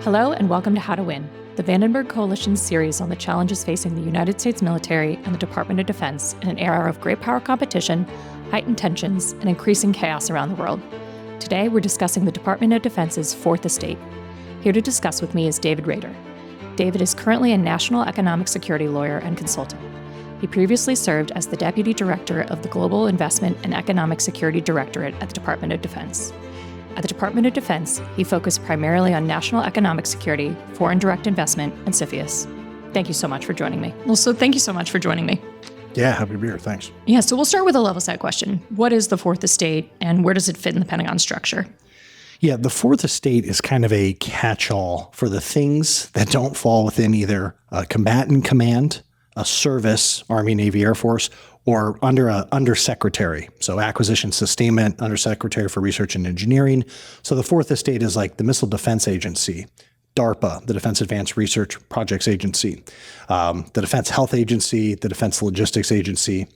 Hello and welcome to How to Win, the Vandenberg Coalition's series on the challenges facing the United States military and the Department of Defense in an era of great power competition, heightened tensions, and increasing chaos around the world. Today, we're discussing the Department of Defense's fourth estate. Here to discuss with me is David Rader. David is currently a national economic security lawyer and consultant. He previously served as the Deputy Director of the Global Investment and Economic Security Directorate at the Department of Defense. At the Department of Defense, he focused primarily on national economic security, foreign direct investment, and CFIUS. Thank you so much for joining me. Well, so thank you so much for joining me. Yeah, happy to be here. Thanks. Yeah, so we'll start with a level set question. What is the fourth estate and where does it fit in the Pentagon structure? Yeah, the fourth estate is kind of a catch-all for the things that don't fall within either a combatant command, a service, Army, Navy, Air Force, or under a undersecretary. So acquisition sustainment, undersecretary for research and engineering. So the fourth estate is like the Missile Defense Agency, DARPA, the Defense Advanced Research Projects Agency, the Defense Health Agency, the Defense Logistics Agency.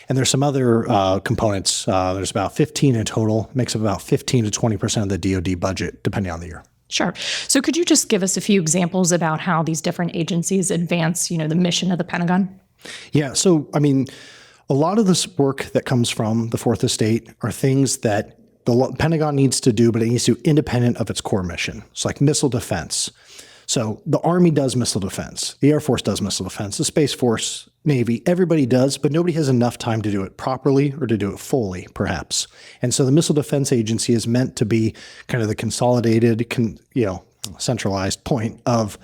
And there's some other components. There's about 15 in total, makes up about 15 to 20% of the DoD budget, depending on the year. Sure. So could you just give us a few examples about how these different agencies advance, the mission of the Pentagon? Yeah. So, a lot of this work that comes from the fourth estate are things that the Pentagon needs to do, but it needs to do independent of its core mission. It's like missile defense. So the Army does missile defense. The Air Force does missile defense. The Space Force, Navy, everybody does, but nobody has enough time to do it properly or to do it fully, perhaps. And so the Missile Defense Agency is meant to be kind of the consolidated, centralized point of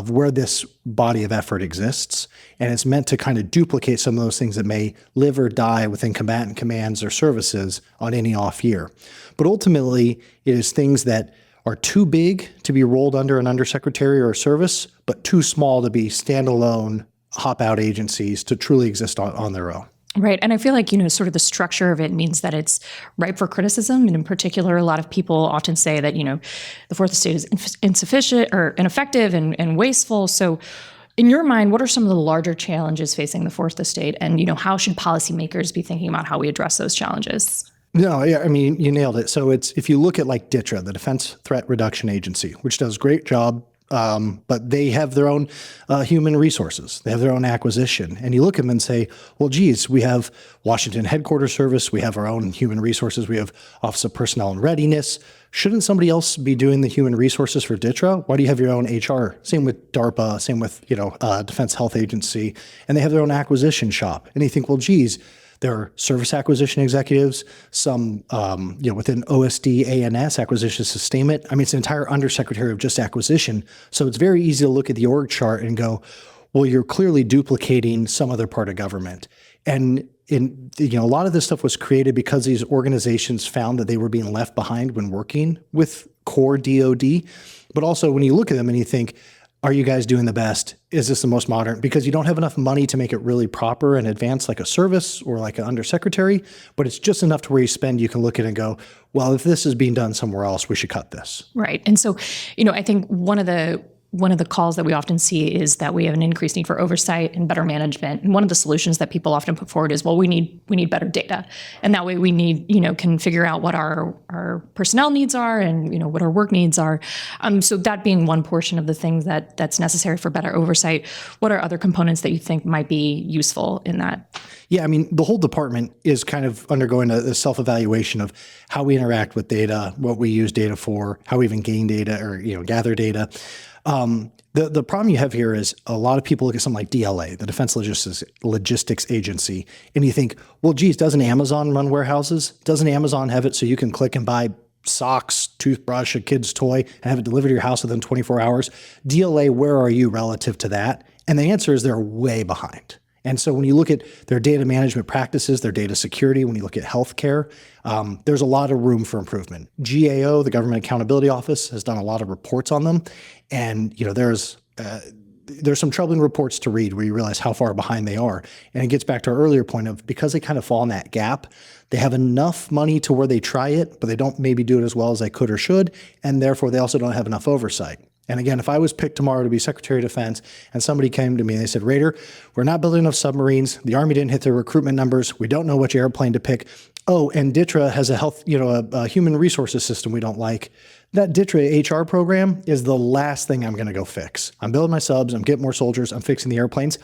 where this body of effort exists. And it's meant to kind of duplicate some of those things that may live or die within combatant commands or services on any off year. But ultimately, it is things that are too big to be rolled under an undersecretary or a service, but too small to be standalone hop-out agencies to truly exist on their own. Right. And I feel like, sort of the structure of it means that it's ripe for criticism. And in particular, a lot of people often say that, the fourth estate is insufficient or ineffective and wasteful. So in your mind, what are some of the larger challenges facing the fourth estate? And, how should policymakers be thinking about how we address those challenges? No, yeah, you nailed it. So if you look at like DTRA, the Defense Threat Reduction Agency, which does a great job, but they have their own human resources. They have their own acquisition. And you look at them and say, well, geez, we have Washington Headquarters Service. We have our own human resources. We have Office of Personnel and Readiness. Shouldn't somebody else be doing the human resources for DTRA? Why do you have your own HR? Same with DARPA, same with, Defense Health Agency. And they have their own acquisition shop. And you think, well, geez, there are service acquisition executives, some, within OSD, ANS, acquisition sustainment. It's an entire undersecretary of just acquisition. So it's very easy to look at the org chart and go, well, you're clearly duplicating some other part of government. And a lot of this stuff was created because these organizations found that they were being left behind when working with core DoD. But also when you look at them and you think, are you guys doing the best? Is this the most modern? Because you don't have enough money to make it really proper and advanced like a service or like an undersecretary, but it's just enough to where you can look at it and go, well, if this is being done somewhere else, we should cut this. Right. And so, I think one of the calls that we often see is that we have an increased need for oversight and better management. And one of the solutions that people often put forward is, well, we need better data. And that way we can figure out what our personnel needs are and, what our work needs are. So that being one portion of the things that's necessary for better oversight, what are other components that you think might be useful in that? Yeah, the whole department is kind of undergoing a self-evaluation of how we interact with data, what we use data for, how we even gain data or, gather data. The problem you have here is a lot of people look at something like DLA, the Defense Logistics Agency, and you think, well, geez, doesn't Amazon run warehouses? Doesn't Amazon have it so you can click and buy socks, toothbrush, a kid's toy, and have it delivered to your house within 24 hours? DLA, where are you relative to that? And the answer is they're way behind. And so when you look at their data management practices, their data security, when you look at healthcare, there's a lot of room for improvement. GAO, the Government Accountability Office, has done a lot of reports on them. And there's some troubling reports to read where you realize how far behind they are. And it gets back to our earlier point of because they kind of fall in that gap, they have enough money to where they try it, but they don't maybe do it as well as they could or should. And therefore, they also don't have enough oversight. And again, if I was picked tomorrow to be Secretary of Defense and somebody came to me and they said, Rader, we're not building enough submarines. The Army didn't hit their recruitment numbers. We don't know which airplane to pick. Oh, and DTRA has a human resources system we don't like. That DTRA HR program is the last thing I'm going to go fix. I'm building my subs. I'm getting more soldiers. I'm fixing the airplanes.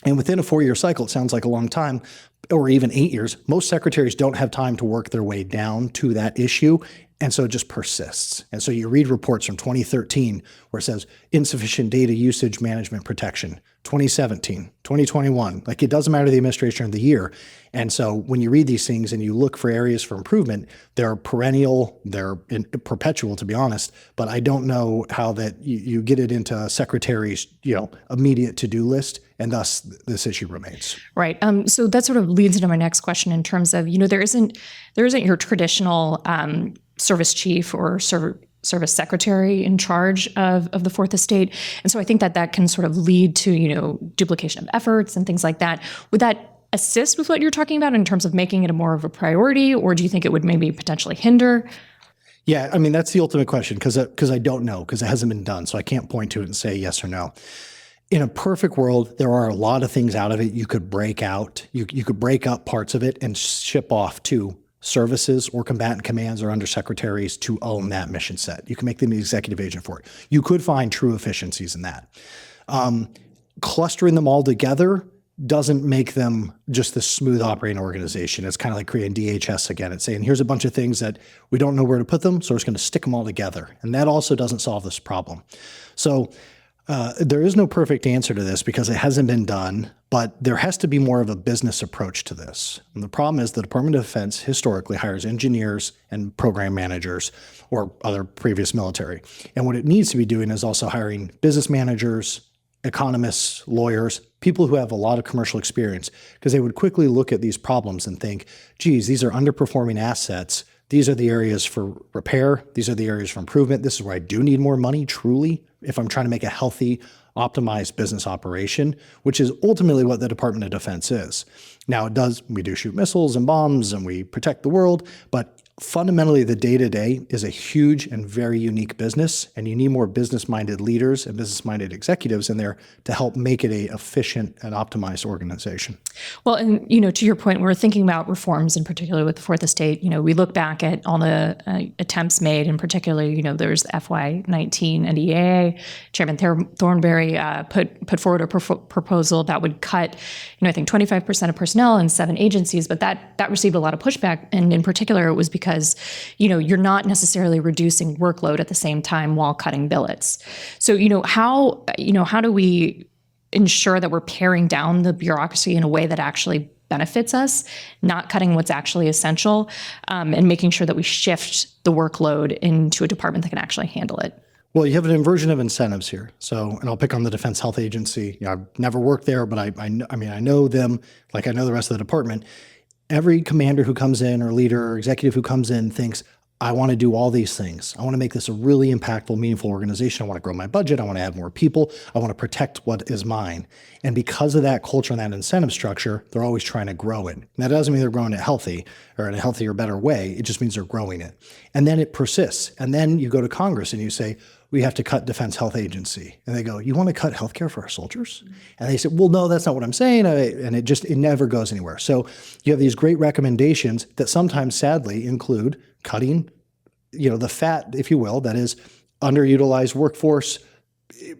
And within a 4-year cycle, it sounds like a long time, or even 8 years, most secretaries don't have time to work their way down to that issue. And so it just persists. And so you read reports from 2013 where it says insufficient data usage management protection, 2017, 2021, like it doesn't matter the administration of the year. And so when you read these things and you look for areas for improvement, they're perennial, they're perpetual, to be honest, but I don't know how that you get it into a secretary's, immediate to-do list, and thus this issue remains. Right. So that sort of leads into my next question in terms of, there isn't your traditional service chief or service secretary in charge of the Fourth Estate. And so I think that can sort of lead to, duplication of efforts and things like that. Would that assist with what you're talking about in terms of making it a more of a priority, or do you think it would maybe potentially hinder? Yeah, I mean, that's the ultimate question because I don't know, because it hasn't been done. So I can't point to it and say yes or no. In a perfect world, there are a lot of things out of it you could break out. You could break up parts of it and ship off to services or combatant commands or undersecretaries to own that mission set. You can make them the executive agent for it. You could find true efficiencies in that. Clustering them all together doesn't make them just this smooth operating organization. It's kind of like creating DHS again. It's saying, here's a bunch of things that we don't know where to put them, so we're just going to stick them all together. And that also doesn't solve this problem. So there is no perfect answer to this because it hasn't been done, but there has to be more of a business approach to this. And the problem is the Department of Defense historically hires engineers and program managers or other previous military. And what it needs to be doing is also hiring business managers, economists, lawyers, people who have a lot of commercial experience, because they would quickly look at these problems and think, geez, these are underperforming assets. These are the areas for repair. These are the areas for improvement. This is where I do need more money, truly, if I'm trying to make a healthy, optimized business operation, which is ultimately what the Department of Defense is. Now, we do shoot missiles and bombs and we protect the world, but fundamentally, the day-to-day is a huge and very unique business, and you need more business-minded leaders and business-minded executives in there to help make it a efficient and optimized organization. Well, and to your point, we're thinking about reforms, in particular with the Fourth Estate. We look back at all the attempts made, and particularly, there's the FY19 NDAA. Chairman Thornberry put forward a proposal that would cut, I think 25% of personnel in 7 agencies, but that received a lot of pushback, and in particular, it was because you're not necessarily reducing workload at the same time while cutting billets. So how do we ensure that we're paring down the bureaucracy in a way that actually benefits us, not cutting what's actually essential, and making sure that we shift the workload into a department that can actually handle it? Well, you have an inversion of incentives here. So, and I'll pick on the Defense Health Agency. I've never worked there, but I know them like I know the rest of the department. Every commander who comes in or leader or executive who comes in thinks, I want to do all these things. I want to make this a really impactful, meaningful organization. I want to grow my budget. I want to add more people. I want to protect what is mine. And because of that culture and that incentive structure, they're always trying to grow it. And that doesn't mean they're growing it healthy or in a healthier, better way. It just means they're growing it. And then it persists. And then you go to Congress and you say, we have to cut Defense Health Agency. And they go, you want to cut healthcare for our soldiers? And they say, well, no, that's not what I'm saying. And it never goes anywhere. So you have these great recommendations that sometimes sadly include cutting, the fat, if you will, that is underutilized workforce,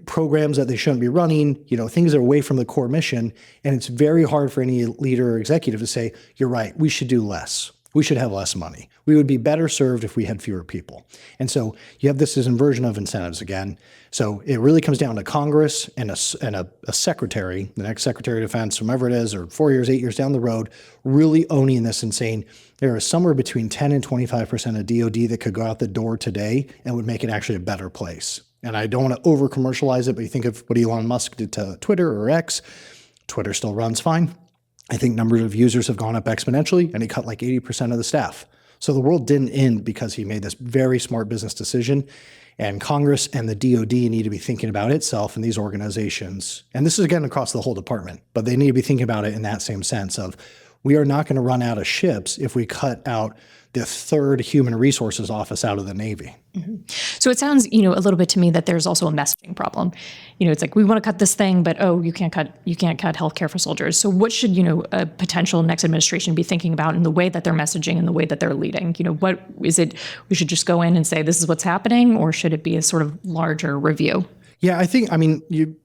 programs that they shouldn't be running, things that are away from the core mission. And it's very hard for any leader or executive to say, you're right, we should do less. We should have less money. We would be better served if we had fewer people. And so you have this inversion of incentives again. So it really comes down to Congress and a secretary, the next Secretary of Defense, whomever it is, or 4 years, 8 years down the road, really owning this and saying there is somewhere between 10 and 25% of DoD that could go out the door today and would make it actually a better place. And I don't want to over-commercialize it, but you think of what Elon Musk did to Twitter or X. Twitter still runs fine. I think numbers of users have gone up exponentially, and he cut like 80% of the staff. So the world didn't end because he made this very smart business decision. And Congress and the DoD need to be thinking about itself and these organizations. And this is, again, across the whole department. But they need to be thinking about it in that same sense of We are not going to run out of ships if we cut out the third human resources office out of the Navy. Mm-hmm. So it sounds, a little bit to me that there's also a messaging problem. It's like, we want to cut this thing, but you can't cut healthcare for soldiers. So what should, a potential next administration be thinking about in the way that they're messaging and the way that they're leading? What is it? We should just go in and say, this is what's happening, or should it be a sort of larger review? Yeah, you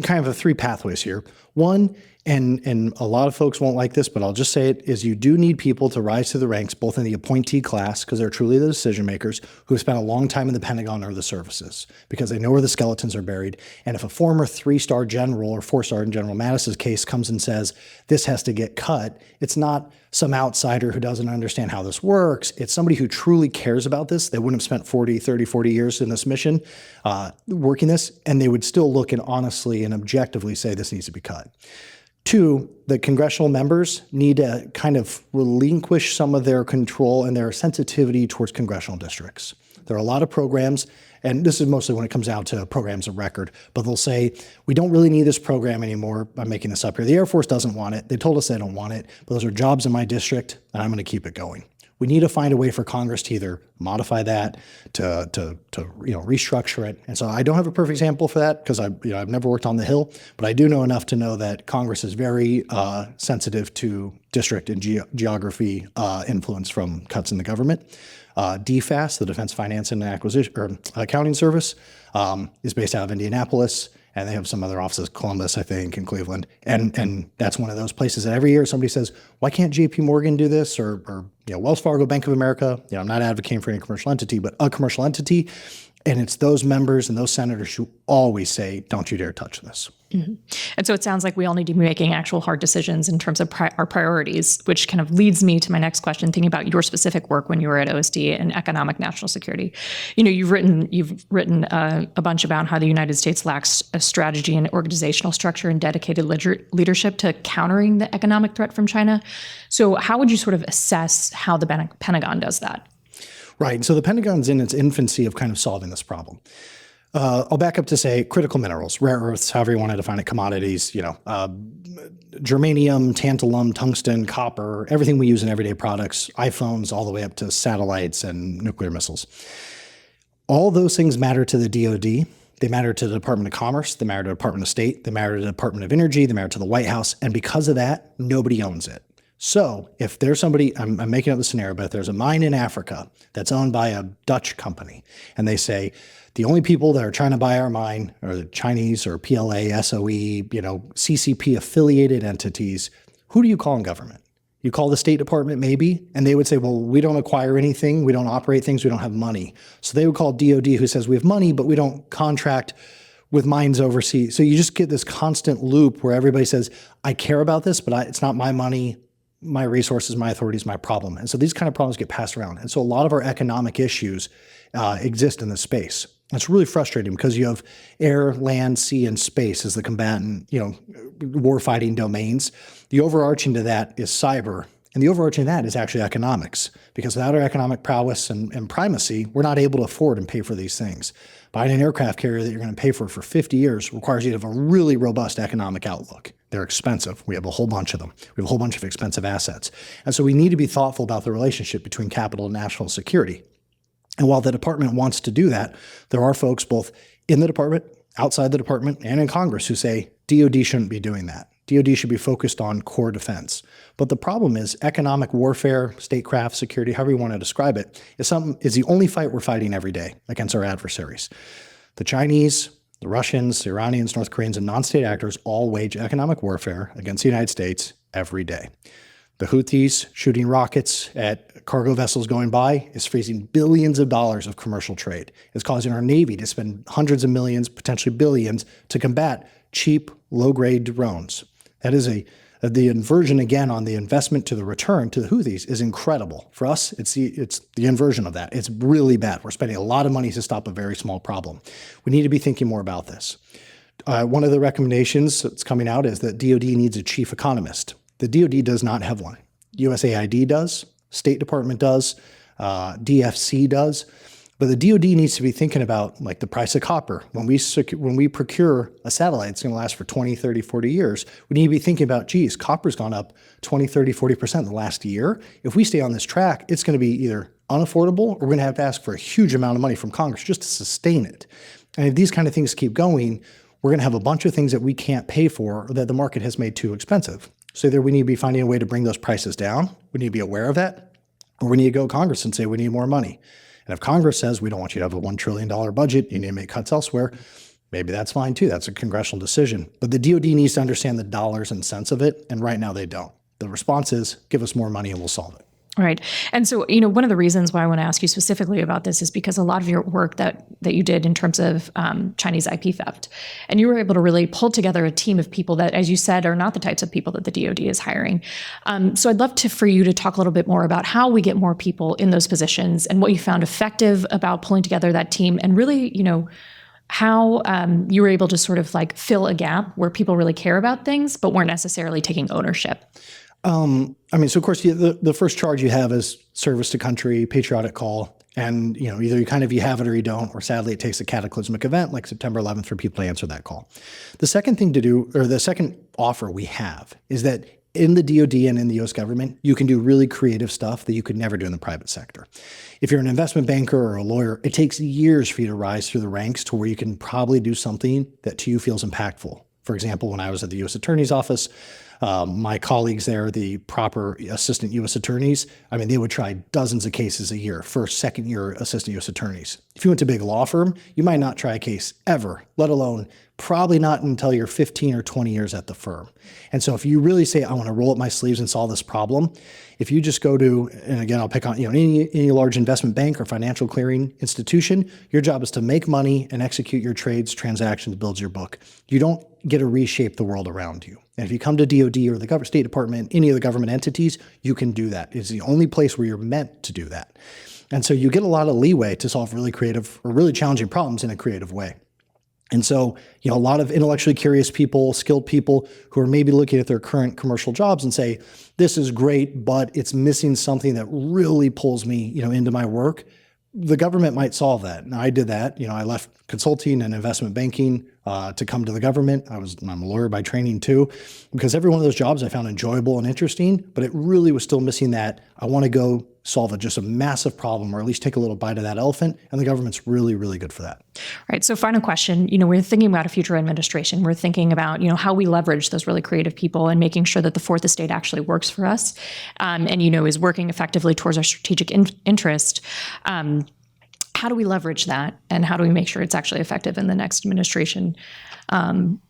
kind of have three pathways here. One, and a lot of folks won't like this, but I'll just say it, is you do need people to rise to the ranks, both in the appointee class, because they're truly the decision makers, who have spent a long time in the Pentagon or the services, because they know where the skeletons are buried. And if a former 3-star general or 4-star in General Mattis's case comes and says, this has to get cut, it's not some outsider who doesn't understand how this works. It's somebody who truly cares about this. They wouldn't have spent 40 years in this mission working this, and they would still look and honestly and objectively say this needs to be cut. Two, the congressional members need to kind of relinquish some of their control and their sensitivity towards congressional districts. There are a lot of programs, and this is mostly when it comes down to programs of record, but they'll say, we don't really need this program anymore. I'm making this up here. The Air Force doesn't want it. They told us they don't want it, but those are jobs in my district, and I'm going to keep it going. We need to find a way for Congress to either modify that, to restructure it. And so I don't have a perfect example for that because I've never worked on the Hill, but I do know enough to know that Congress is very sensitive to district and geography influence from cuts in the government. DFAS, the Defense Finance and Accounting Service, is based out of Indianapolis. And they have some other offices, Columbus, I think, and Cleveland. And that's one of those places that every year somebody says, why can't JP Morgan do this? Or Wells Fargo, Bank of America. I'm not advocating for any commercial entity, but a commercial entity. And it's those members and those senators who always say, don't you dare touch this. Mm-hmm. And so it sounds like we all need to be making actual hard decisions in terms of our priorities, which kind of leads me to my next question, thinking about your specific work when you were at OSD and economic national security. You've written a bunch about how the United States lacks a strategy and organizational structure and dedicated leadership to countering the economic threat from China. So how would you sort of assess how the Pentagon does that? Right. So the Pentagon's in its infancy of kind of solving this problem. I'll back up to say critical minerals, rare earths, however you want to define it, commodities, germanium, tantalum, tungsten, copper, everything we use in everyday products, iPhones, all the way up to satellites and nuclear missiles. All those things matter to the DoD. They matter to the Department of Commerce. They matter to the Department of State. They matter to the Department of Energy. They matter to the White House. And because of that, nobody owns it. So if there's somebody, I'm making up the scenario, but if there's a mine in Africa that's owned by a Dutch company, and they say, the only people that are trying to buy our mine are the Chinese or PLA, SOE, CCP affiliated entities, who do you call in government? You call the State Department maybe, and they would say, well, we don't acquire anything, we don't operate things, we don't have money. So they would call DoD, who says we have money, but we don't contract with mines overseas. So you just get this constant loop where everybody says, I care about this, but it's not my money, my resources, my authority is my problem. And so these kind of problems get passed around. And so a lot of our economic issues exist in this space. It's really frustrating because you have air, land, sea, and space as the combatant, war-fighting domains. The overarching to that is cyber, and the overarching to that is actually economics. Because without our economic prowess and primacy, we're not able to afford and pay for these things. Buying an aircraft carrier that you're going to pay for 50 years requires you to have a really robust economic outlook. They're expensive. We have a whole bunch of them. We have a whole bunch of expensive assets. And so we need to be thoughtful about the relationship between capital and national security. And while the department wants to do that, there are folks both in the department, outside the department, and in Congress who say DoD shouldn't be doing that. DoD should be focused on core defense. But the problem is economic warfare, statecraft, security, however you want to describe it, is the only fight we're fighting every day against our adversaries. The Chinese, the Russians, the Iranians, North Koreans, and non-state actors all wage economic warfare against the United States every day. The Houthis shooting rockets at cargo vessels going by is freezing billions of dollars of commercial trade. It's causing our Navy to spend hundreds of millions, potentially billions, to combat cheap, low-grade drones. That is the inversion again on the investment to the return to the Houthis is incredible. For us, it's the inversion of that. It's really bad. We're spending a lot of money to stop a very small problem. We need to be thinking more about this. One of the recommendations that's coming out is that DoD needs a chief economist. The DoD does not have one. USAID does, State Department does, DFC does. But the DoD needs to be thinking about like the price of copper. When we procure a satellite, it's going to last for 20, 30, 40 years. We need to be thinking about, geez, copper's gone up 20, 30, 40% in the last year. If we stay on this track, it's going to be either unaffordable or we're going to have to ask for a huge amount of money from Congress just to sustain it. And if these kind of things keep going, we're going to have a bunch of things that we can't pay for or that the market has made too expensive. So either we need to be finding a way to bring those prices down, we need to be aware of that, or we need to go to Congress and say we need more money. And if Congress says we don't want you to have a $1 trillion budget, you need to make cuts elsewhere, maybe that's fine too. That's a congressional decision. But the DoD needs to understand the dollars and cents of it, and right now they don't. The response is give us more money and we'll solve it. Right. And so, one of the reasons why I want to ask you specifically about this is because a lot of your work that you did in terms of Chinese IP theft, and you were able to really pull together a team of people that, as you said, are not the types of people that the DoD is hiring. So I'd love for you to talk a little bit more about how we get more people in those positions and what you found effective about pulling together that team and really, how you were able to sort of like fill a gap where people really care about things, but weren't necessarily taking ownership. So of course, the first charge you have is service to country, patriotic call. And, either you have it or you don't, or sadly it takes a cataclysmic event like September 11th for people to answer that call. The second thing to do, or the second offer we have is that in the DoD and in the US government, you can do really creative stuff that you could never do in the private sector. If you're an investment banker or a lawyer, it takes years for you to rise through the ranks to where you can probably do something that to you feels impactful. For example, when I was at the U.S. Attorney's Office, my colleagues there, the proper assistant U.S. attorneys, they would try dozens of cases a year, first, second year assistant U.S. attorneys. If you went to a big law firm, you might not try a case ever, let alone probably not until you're 15 or 20 years at the firm. And so if you really say, I want to roll up my sleeves and solve this problem, if you just go to, and again, I'll pick on any large investment bank or financial clearing institution, your job is to make money and execute your trades, transactions, build your book. You don't get to reshape the world around you. And if you come to DoD or the State Department, any of the government entities, you can do that. It's the only place where you're meant to do that. And so you get a lot of leeway to solve really creative or really challenging problems in a creative way. And so, a lot of intellectually curious people, skilled people who are maybe looking at their current commercial jobs and say, this is great, but it's missing something that really pulls me, into my work. The government might solve that. Now, I did that. I left consulting and investment banking to come to the government. I'm a lawyer by training too, because every one of those jobs I found enjoyable and interesting, but it really was still missing that. I want to go solve just a massive problem, or at least take a little bite of that elephant. And the government's really, really good for that. All right. So final question, we're thinking about a future administration. We're thinking about, how we leverage those really creative people and making sure that the fourth estate actually works for us and, is working effectively towards our strategic interest. How do we leverage that, and how do we make sure it's actually effective in the next administration? That's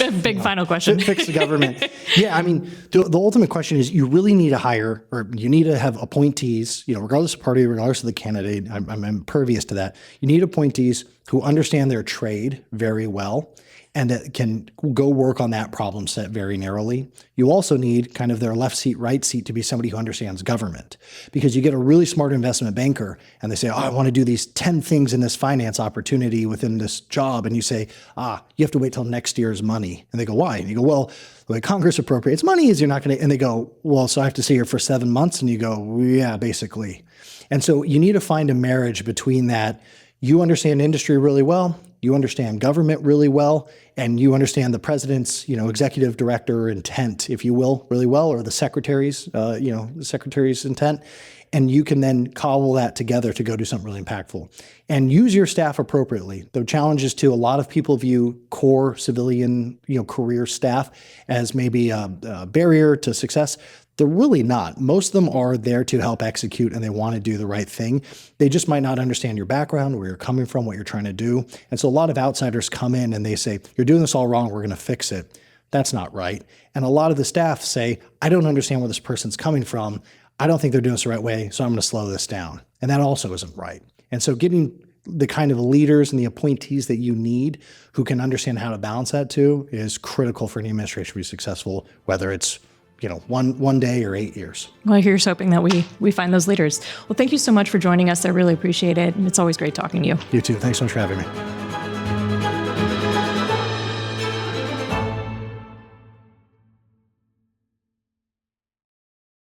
a big final question. Fix the government. The ultimate question is you really need to hire, or you need to have appointees, regardless of party, regardless of the candidate. I'm impervious to that. You need appointees who understand their trade very well and that can go work on that problem set very narrowly. You also need kind of their left seat, right seat to be somebody who understands government, because you get a really smart investment banker and they say, I want to do these 10 things in this finance opportunity within this job. And you say, you have to wait till next year's money. And they go, why? And you go, well, the way Congress appropriates money is you're not going to, and they go, well, so I have to stay here for 7 months. And you go, yeah, basically. And so you need to find a marriage between that. You understand industry really well, you understand government really well, and you understand the president's, executive director intent, if you will, really well, or the secretary's, the secretary's intent. And you can then cobble that together to go do something really impactful. And use your staff appropriately. The challenge is a lot of people view core civilian, career staff as maybe a barrier to success. They're really not. Most of them are there to help execute, and they want to do the right thing. They just might not understand your background, where you're coming from, what you're trying to do. And so a lot of outsiders come in and they say, you're doing this all wrong, we're going to fix it. That's not right. And a lot of the staff say, I don't understand where this person's coming from. I don't think they're doing this the right way, so I'm going to slow this down. And that also isn't right. And so getting the kind of leaders and the appointees that you need who can understand how to balance that too is critical for any administration to be successful, whether it's one day or 8 years. Well, here's hoping that we find those leaders. Well, thank you so much for joining us. I really appreciate it. And it's always great talking to you. You too. Thanks so much for having me.